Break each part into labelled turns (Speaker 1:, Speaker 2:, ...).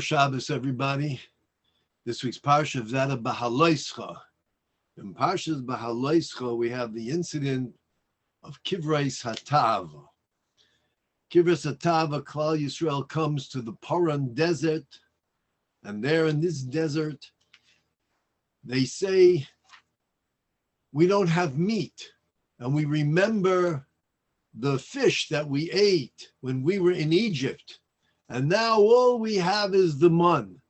Speaker 1: Shabbos, everybody. This week's Parshas Beha'alosecha. In Parshas Beha'alosecha, we have the incident of Kivreis Hatava. Kivreis Hatava, Klal Yisrael comes to the Paran desert, and there in this desert, they say, we don't have meat, and we remember the fish that we ate when we were in Egypt. And now all we have is the mun.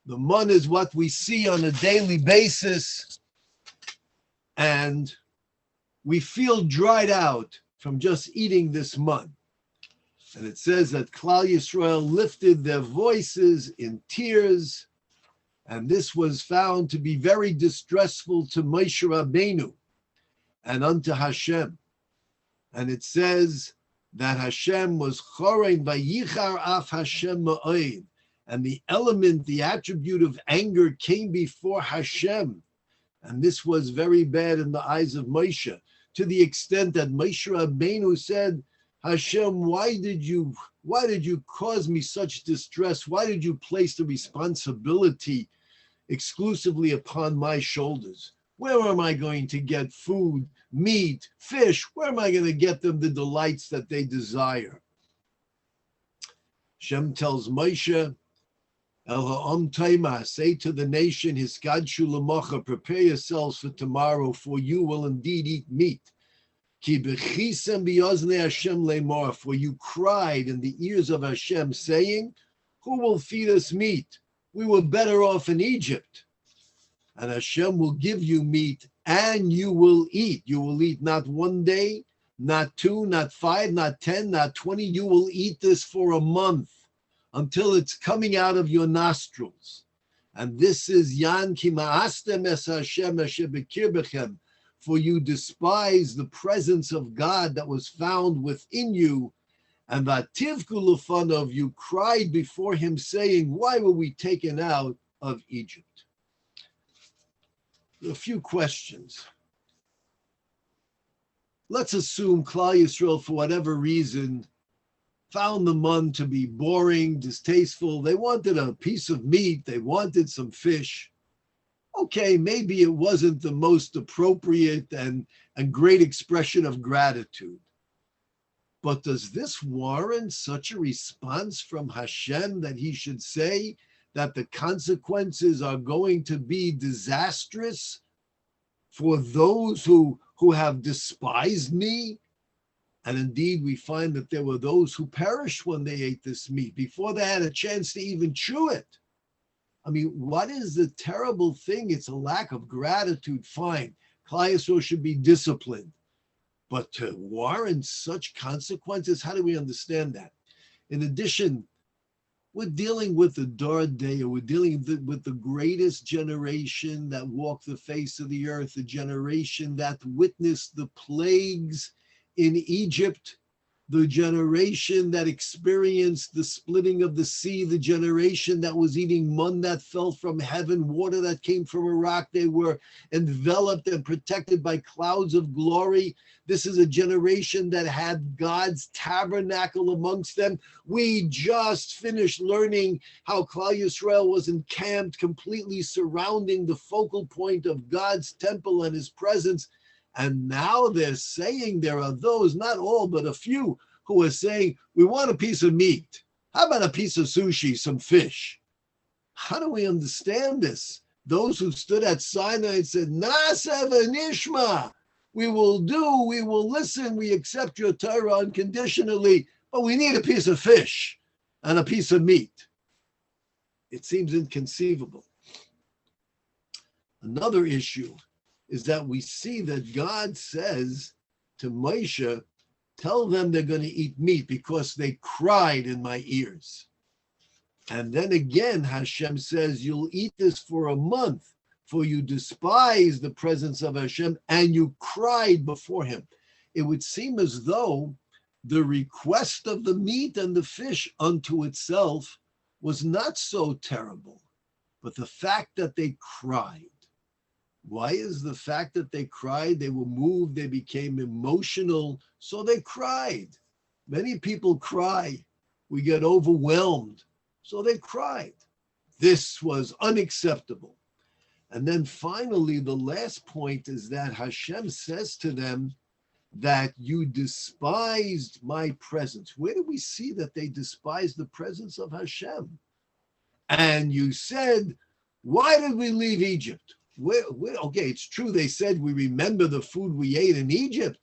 Speaker 1: The mun is what we see on a daily basis. And we feel dried out from just eating this mun. And it says that Klal Yisrael lifted their voices in tears. And this was found to be very distressful to Moshe Rabbeinu and unto Hashem. And it says that Hashem was chorein vayichar af Hashem ma'od, and the element, the attribute of anger came before Hashem, and this was very bad in the eyes of Moshe, to the extent that Moshe Rabbeinu said, Hashem, why did you cause me such distress? Why did you place the responsibility exclusively upon my shoulders? Where am I going to get food, meat, fish? Where am I going to get them the delights that they desire? Hashem tells Moshe, El ha'om taima, say to the nation, Hiskadshu l'mocha, prepare yourselves for tomorrow, for you will indeed eat meat. Ki b'chisem b'yoznei Hashem le'mor, for you cried in the ears of Hashem, saying, who will feed us meat? We were better off in Egypt. And Hashem will give you meat, and you will eat. You will eat not one day, not two, not 5, not 10, not 20. You will eat this for a month until it's coming out of your nostrils. And this is Yan ki ma'astem es Hashem asher b'kirbechem, for you despise the presence of God that was found within you. And vativku lefanov, you cried before him, saying, why were we taken out of Egypt? A few questions. Let's assume Klal Yisrael, for whatever reason, found the mun to be boring, distasteful. They wanted a piece of meat. They wanted some fish. Okay, maybe it wasn't the most appropriate and great expression of gratitude. But does this warrant such a response from Hashem that he should say that the consequences are going to be disastrous for those who have despised me? And indeed, we find that there were those who perished when they ate this meat, before they had a chance to even chew it. I mean, what is the terrible thing? It's a lack of gratitude. Fine, Klal Yisrael should be disciplined. But to warrant such consequences, how do we understand that? In addition, we're dealing with the Dor Day, we're dealing with the greatest generation that walked the face of the earth, the generation that witnessed the plagues in Egypt, the generation that experienced the splitting of the sea, the generation that was eating mun that fell from heaven, water that came from a rock. They were enveloped and protected by clouds of glory. This is a generation that had God's tabernacle amongst them. We just finished learning how Klal Yisrael was encamped, completely surrounding the focal point of God's temple and his presence. And now they're saying, there are those, not all, but a few, who are saying, we want a piece of meat. How about a piece of sushi, some fish? How do we understand this? Those who stood at Sinai and said, Na'aseh v'nishma, we will do, we will listen, we accept your Torah unconditionally, but we need a piece of fish and a piece of meat. It seems inconceivable. Another issue is that we see that God says to Moshe, tell them they're going to eat meat because they cried in my ears. And then again, Hashem says, you'll eat this for a month, for you despise the presence of Hashem and you cried before him. It would seem as though the request of the meat and the fish unto itself was not so terrible, but the fact that they cried. Why is the fact that they cried? They were moved, they became emotional, so they cried. Many people cry. We get overwhelmed. So they cried. This was unacceptable. And then finally, the last point is that Hashem says to them that you despised my presence. Where do we see that they despised the presence of Hashem? And you said, why did we leave Egypt? Okay, it's true they said we remember the food we ate in Egypt,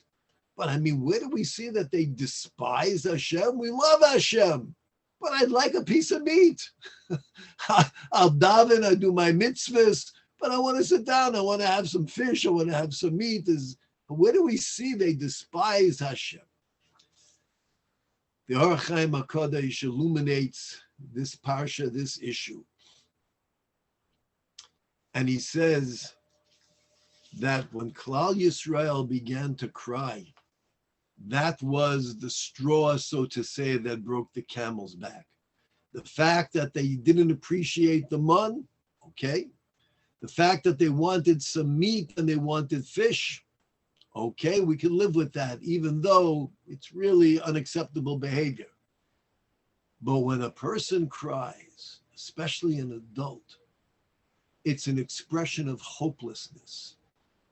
Speaker 1: but I mean, where do we see that they despise Hashem? We love Hashem, but I'd like a piece of meat. I'll daven, I do my mitzvahs, but I want to sit down, I want to have some fish, I want to have some meat. Where do we see they despise Hashem? The Or HaChaim HaKadosh illuminates this Parsha, this issue. And he says that when Klal Yisrael began to cry, that was the straw, so to say, that broke the camel's back. The fact that they didn't appreciate the man, okay. The fact that they wanted some meat and they wanted fish, okay, we can live with that, even though it's really unacceptable behavior. But when a person cries, especially an adult, it's an expression of hopelessness.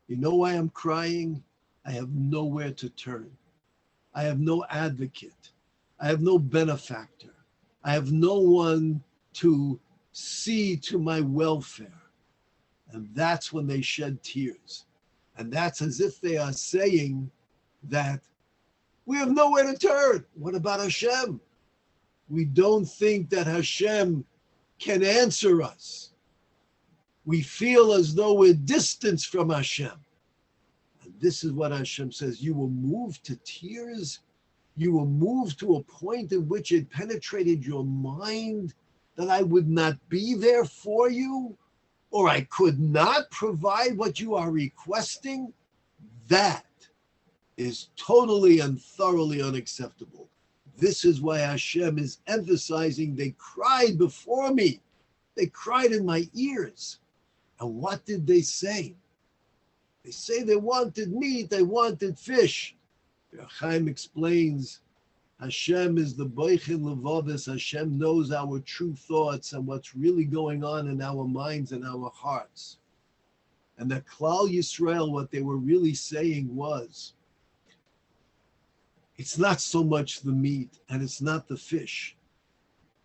Speaker 1: You know why I'm crying? I have nowhere to turn. I have no advocate. I have no benefactor. I have no one to see to my welfare. And that's when they shed tears. And that's as if they are saying that we have nowhere to turn. What about Hashem? We don't think that Hashem can answer us. We feel as though we're distanced from Hashem. And this is what Hashem says. You will move to tears. You will move to a point in which it penetrated your mind that I would not be there for you, or I could not provide what you are requesting. That is totally and thoroughly unacceptable. This is why Hashem is emphasizing they cried before me. They cried in my ears. And what did they say? They say they wanted meat, they wanted fish. Chaim explains, Hashem is the Boichin Levavis. Hashem knows our true thoughts and what's really going on in our minds and our hearts. And that Klal Yisrael, what they were really saying was, it's not so much the meat and it's not the fish.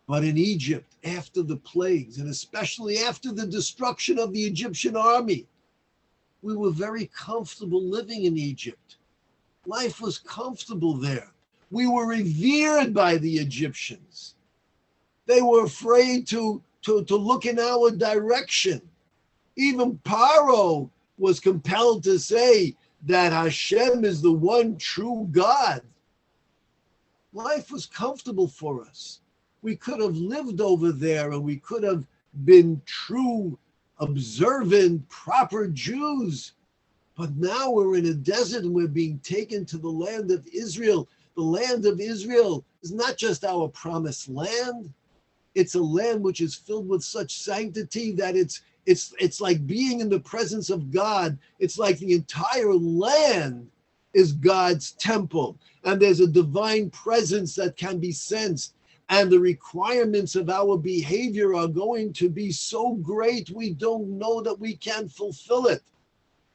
Speaker 1: But in Egypt, after the plagues, and especially after the destruction of the Egyptian army, we were very comfortable living in Egypt. Life was comfortable there. We were revered by the Egyptians. They were afraid to look in our direction. Even Paro was compelled to say that Hashem is the one true God. Life was comfortable for us. We could have lived over there and we could have been true, observant, proper Jews. But now we're in a desert and we're being taken to the land of Israel. The land of Israel is not just our promised land. It's a land which is filled with such sanctity that it's like being in the presence of God. It's like the entire land is God's temple. And there's a divine presence that can be sensed. And the requirements of our behavior are going to be so great, we don't know that we can fulfill it.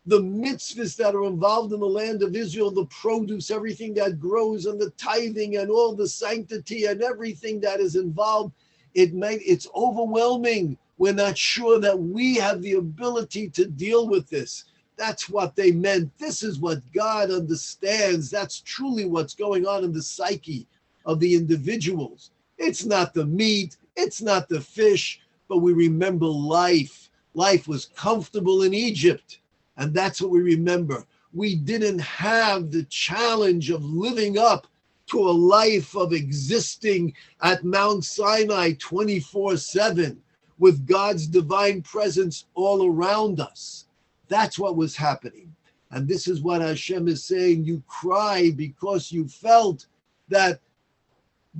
Speaker 1: The mitzvahs that are involved in the land of Israel, the produce, everything that grows, and the tithing, and all the sanctity, and everything that is involved, it's overwhelming. We're not sure that we have the ability to deal with this. That's what they meant. This is what God understands. That's truly what's going on in the psyche of the individuals. It's not the meat, it's not the fish, but we remember life. Life was comfortable in Egypt, and that's what we remember. We didn't have the challenge of living up to a life of existing at Mount Sinai 24/7 with God's divine presence all around us. That's what was happening. And this is what Hashem is saying. You cry because you felt that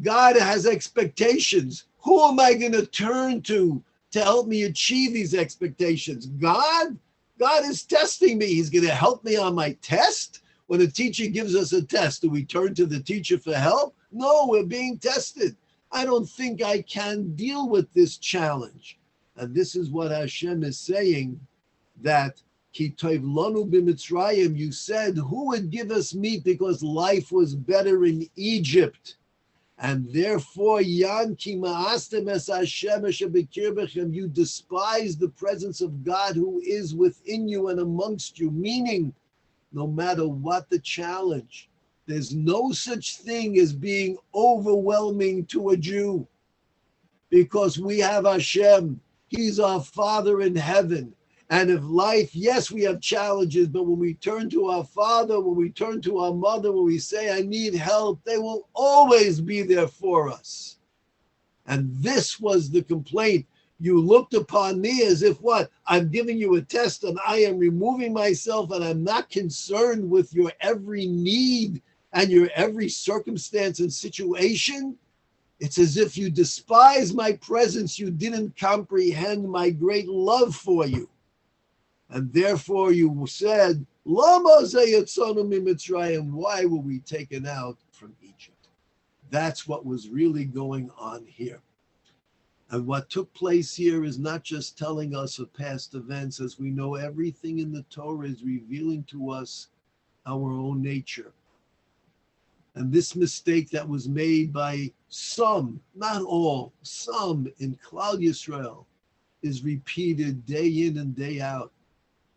Speaker 1: God has expectations. Who am I going to turn to help me achieve these expectations? God? God is testing me. He's going to help me on my test. When a teacher gives us a test, do we turn to the teacher for help? No, we're being tested. I don't think I can deal with this challenge. And this is what Hashem is saying, that Ki tov lanu b'Mitzrayim, you said, who would give us meat because life was better in Egypt? And therefore, Yan ki ma'astem es Hashem asher b'kirbechem, you despise the presence of God who is within you and amongst you. Meaning, no matter what the challenge, there's no such thing as being overwhelming to a Jew, because we have Hashem. He's our Father in heaven. And if life, yes, we have challenges, but when we turn to our Father, when we turn to our Mother, when we say, I need help, they will always be there for us. And this was the complaint. You looked upon me as if what? I'm giving you a test and I am removing myself and I'm not concerned with your every need and your every circumstance and situation. It's as if you despise my presence. You didn't comprehend my great love for you. And therefore you said, Lama zayatzonu miMitzrayim, why were we taken out from Egypt? That's what was really going on here. And what took place here is not just telling us of past events. As we know, everything in the Torah is revealing to us our own nature. And this mistake that was made by some, not all, some in Klal Yisrael is repeated day in and day out.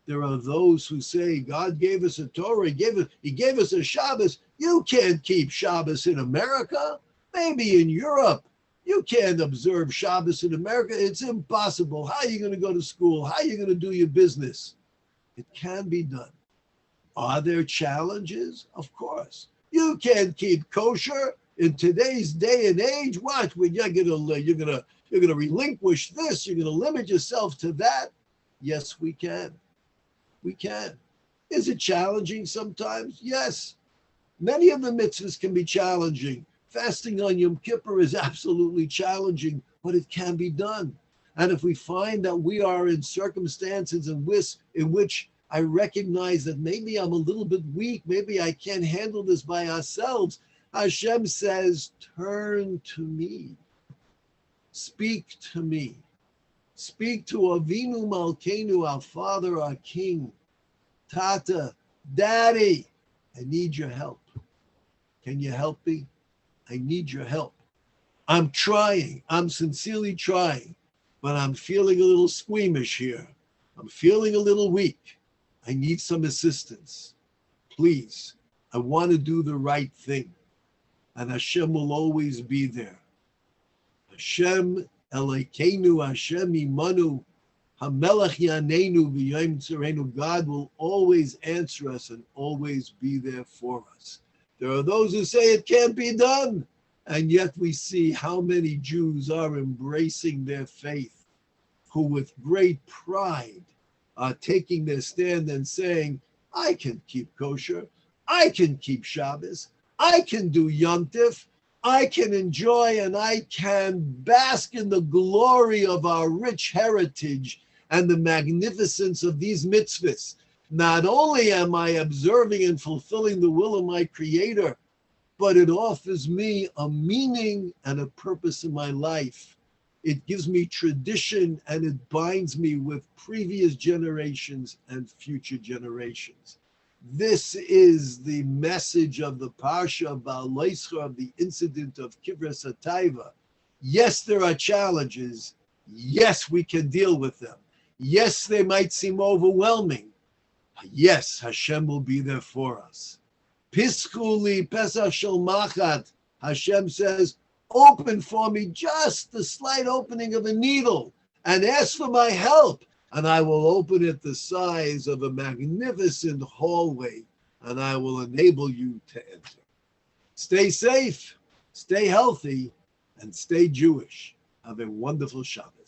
Speaker 1: There are those who say, God gave us a Torah, he gave us a Shabbos. You can't keep Shabbos in America. Maybe in Europe. You can't observe Shabbos in America. It's impossible. How are you going to go to school? How are you going to do your business? It can be done. Are there challenges? Of course. You can't keep kosher in today's day and age. What? When you're gonna relinquish this, you're gonna limit yourself to that. Yes, we can. We can. Is it challenging sometimes? Yes. Many of the mitzvahs can be challenging. Fasting on Yom Kippur is absolutely challenging, but it can be done. And if we find that we are in circumstances in which I recognize that maybe I'm a little bit weak, maybe I can't handle this by ourselves, Hashem says, turn to me. Speak to me. Speak to Avinu Malkeinu, our Father, our King. Tata, Daddy, I need your help. Can you help me? I need your help. I'm trying. I'm sincerely trying, but I'm feeling a little squeamish here. I'm feeling a little weak. I need some assistance. Please, I want to do the right thing. And Hashem will always be there. Hashem Elokeinu, Hashem Imanu, HaMelech Yaneinu V'Yom Tzarenu. God will always answer us and always be there for us. There are those who say it can't be done. And yet we see how many Jews are embracing their faith, who with great pride are taking their stand and saying, I can keep kosher, I can keep Shabbos, I can do Yom Tif, I can enjoy and I can bask in the glory of our rich heritage and the magnificence of these mitzvahs. Not only am I observing and fulfilling the will of my Creator, but it offers me a meaning and a purpose in my life. It gives me tradition and it binds me with previous generations and future generations. This is the message of the Parsha Beha'alosecha, of the incident of Kivras HaTaiva. Yes, there are challenges. Yes, we can deal with them. Yes, they might seem overwhelming. Yes, Hashem will be there for us. Piskuli Pesach Shel Machat. Hashem says, open for me just the slight opening of a needle and ask for my help, and I will open it the size of a magnificent hallway, and I will enable you to enter. Stay safe, stay healthy, and stay Jewish. Have a wonderful Shabbos.